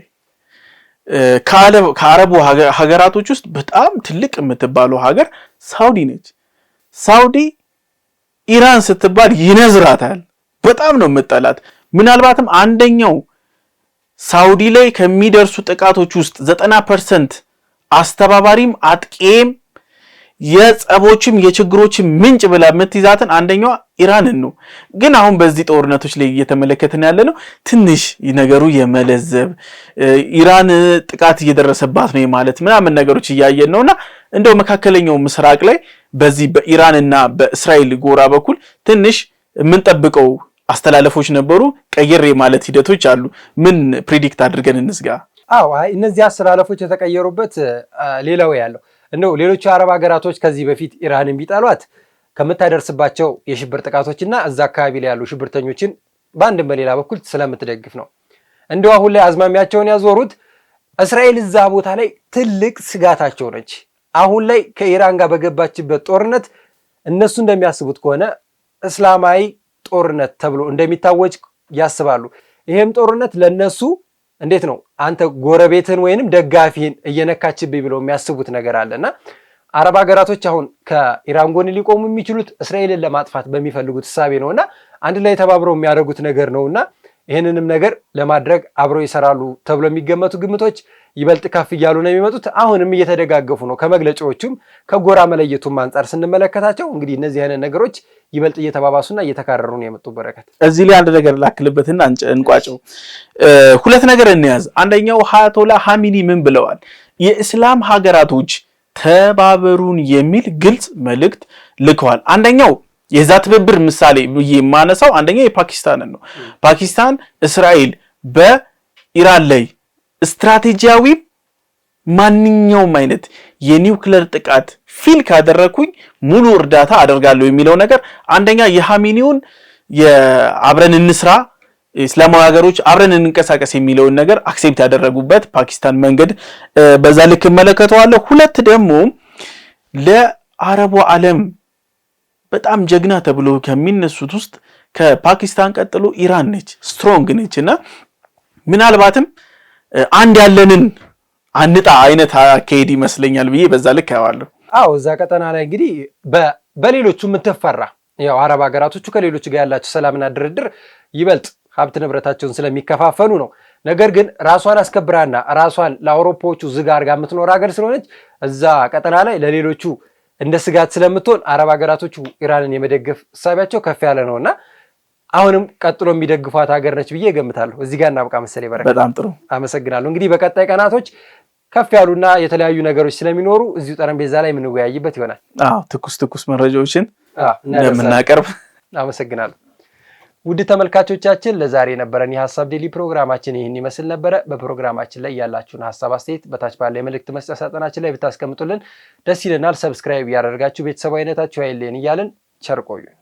ከአረቡ ሀገራቶች ውስጥ በጣም ትልቅ የምትባለው ሀገር ሳውዲ ነች። ሳውዲ ኢራን ስትባል ይነዝራታል። በጣም ነው የምጠላት። ምናልባትም አንደኛው ሳውዲ ላይ ከሚደርሱ ጥቃቶች ውስጥ 90% አስተባባሪም አጥቂም የጸቦችም የችግሮችም ምንጭ ብላ የምትይዛትን አንደኛዋ ኢራንን ነው። ግን አሁን በዚህ ጦርነቶች ላይ እየተመለከትን ያለ ነው ትንሽ ነገሩ የመለዘብ ኢራን ጥቃት እየደረሰባት ነው ማለት ምናምን ነገሮች እያየን ነውና እንደው መካከለኛው ምስራቅ ላይ በዚህ በኢራንና በእስራኤል ጎራ በኩል ትንሽ የምንጠብቀው አስተላለፎች ነበሩ። ቀየር ማለት ሂደቶች አሉ። ምን ፕሪዲክት አድርገን እንዝጋ? እነዚህ አስተላለፎች የተቀየሩበት ሌላው ያለው እንደው ሌሎች አረብ ሀገራቶች ከዚህ በፊት ኢራንን ቢጣሏት ከምታደርስባቸው የሽብር ጥቃቶችና እዛ አካባቢ ላይ ያሉ ሽብርተኞችን በአንድም በሌላ በኩል ስለምትደግፍ ነው። እንደው አሁን ላይ አዝማሚያቸውን ያዞሩት እስራኤል እዛ ቦታ ላይ ትልቅ ስጋታቸው ነች። አሁን ላይ ከኢራን ጋር በገባችበት ጦርነት እነሱ እንደሚያስቡት ከሆነ እስላማዊ ጦርነት ተብሎ እንደሚታወጅ ያስባሉ። ይሄም ጦርነት ለነሱ እንዴት ነው አንተ ጎረቤትን ወይንም ደጋፊን እየነካችብኝ ብለው የሚያስቡት ነገር አለና አረብ ሀገራቶች አሁን ከኢራን ጎን ሊቆሙ የሚችሉት እስራኤልን ለማጥፋት በሚፈልጉት ሐሳቤ ነውና አንድ ላይ ተባብረው የሚያደርጉት ነገር ነውና ይህንንም ነገር ለማድረግ አብረው ይሰራሉ ተብሎ የሚገመቱ ግምቶች ይበልጥ ከፍ እያሉ ነው የሚመጡት። አሁንም እየተደጋገፉ ነው። ከመግለጫዎቹም ከጎራ መለየቱም አንጻር ስንመለከታቸው እንግዲህ እነዚህ አይነት ነገሮች ይበልጥ እየተባባሱና እየተካረሩ ነው የመጡ። በረከት እዚህ ላይ አንድ ነገር ላክልበትና እንቋጨው። ሁለት ነገር እንያዝ። አንደኛው አያቶላ ኻሜኒ ምን ብለዋል? የእስላም ሀገራቶች ተባበሩን የሚል ግልጽ መልእክት ልከዋል። አንደኛው የዛ ትብብር ምሳሌ የማነሳው አንደኛው የፓኪስታንን ነው። ፓኪስታን እስራኤል በኢራን ላይ ስትራቴጂያዊ ማንኛውም አይነት የኒውክሌር ጥቃት ፊል ካደረኩኝ ሙሉ እርዳታ አደርጋለሁ የሚለው ነገር አንደኛ የኻሜኒውን የአብረን እንስራ እስላማዊ ሀገሮች አብረን እንንቀሳቀስ የሚለውን ነገር አክሴፕት ያደረጉበት ፓኪስታን መንገድ በዛ ልክ መለከተዋለሁ። ሁለት ደግሞ ለአረቡ ዓለም በጣም ጀግና ተብሎ ከሚነሱት ውስጥ ከፓኪስታን ቀጥሎ ኢራን ነች፣ ስትሮንግ ነችና ምናልባትም አንድ ያለንን አንጣ አይነት አካሄድ ይመስለኛል ብዬ በዛ ልክ ያዋለሁ። እዛ ቀጠና ላይ እንግዲህ በሌሎቹ የምትፈራ ያው አረብ ሀገራቶቹ ከሌሎች ጋር ያላቸው ሰላምና ድርድር ይበልጥ ሀብት ንብረታቸውን ስለሚከፋፈሉ ነው። ነገር ግን ራሷን አስከብራና ራሷን ለአውሮፓዎቹ ዝጋ አድርጋ የምትኖር ሀገር ስለሆነች እዛ ቀጠና ላይ ለሌሎቹ እንደ ስጋት ስለምትሆን አረብ ሀገራቶቹ ኢራንን የመደገፍ ሐሳባቸው ከፍ ያለ ነውና አሁንም ቀጥሎ የሚደግፏት ሀገር ነች ብዬ እገምታለሁ። እዚህ ጋር እናብቃ መሰለኝ። በረከት በጣም ጥሩ አመሰግናለሁ። እንግዲህ በቀጣይ ቀናቶች ከፍ ያሉና የተለያዩ ነገሮች ስለሚኖሩ እዚሁ ጠረጴዛ ላይ የምንወያይበት ይሆናል። ትኩስ መረጃዎችን እንደምናቀርብ አመሰግናለሁ። ውድ ተመልካቾቻችን ለዛሬ የነበረን የሀሳብ ዴሊ ፕሮግራማችን ይህን ይመስል ነበረ። በፕሮግራማችን ላይ ያላችሁን ሀሳብ አስተያየት በታች ባለ የመልእክት መስጫ ሳጥናችን ላይ ብታስቀምጡልን ደስ ይለናል። ሰብስክራይብ ያደርጋችሁ ቤተሰባዊነታችሁ አይለየን እያልን ቸር ቆዩን።